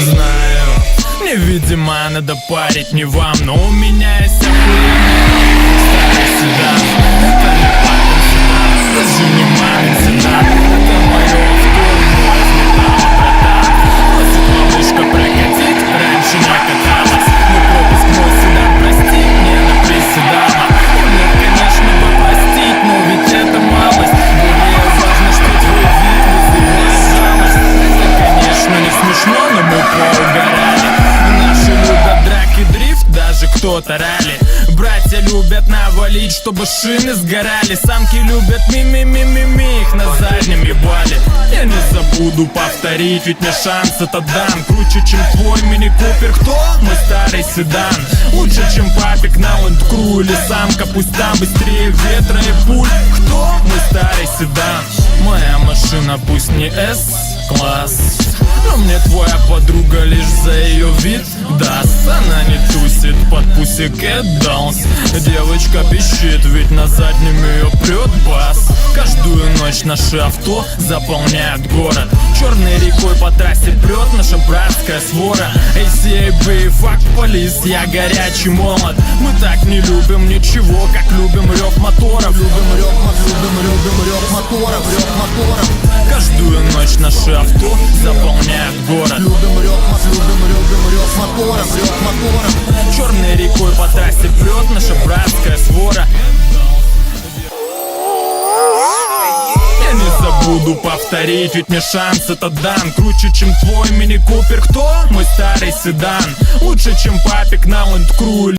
Знаю, невидимо надо парить не вам, но у меня есть охуенный старый седан. Это не папин седан, даже не мамин седан. Это мое авто, мой взлетало, братан. Просит малышка прокатить, раньше не каталась. Но пропуск мой седан, прости, мне на приседала. Нет, конечно, попростить, но ведь это малость. Более важно, что твой вид вызывает жалость. Это, конечно, не смешно, но мы поугорали. Наши любят драки, дрифт, даже кто-то ралли. Братья любят навалить, чтобы шины сгорали. Самки любят ми-ми-ми-ми-ми, их на заднем ебали. Я не забуду повторить, ведь мне шанс это дан. Круче, чем твой мини-купер, кто? Мой старый седан. Лучше, чем папик на лэнд-кру или самка, пусть там быстрее ветра и пуль. Кто? Мой старый седан. Моя машина пусть не S-класс, но мне твоя подруга лишь за ее вид даст. Она не тусит под Pussycat Dolls. Девочка пищит, ведь на заднем ее прет бас. Каждую ночь наши авто заполняют город. Черной рекой по трассе прет наша братская свора. ACAB, fuck police, я горячий молот. Мы так не любим ничего, как любим рев моторов. Любим рев моторов. Каждую ночь наши авто заполняют город. Любим рев моторов. Черной рекой по трассе прет наша братская свора. Я не забуду повторить, ведь мне шанс это дан. Круче, чем твой мини-купер, кто? Мой старый седан. Лучше, чем папик на лэнд-кру.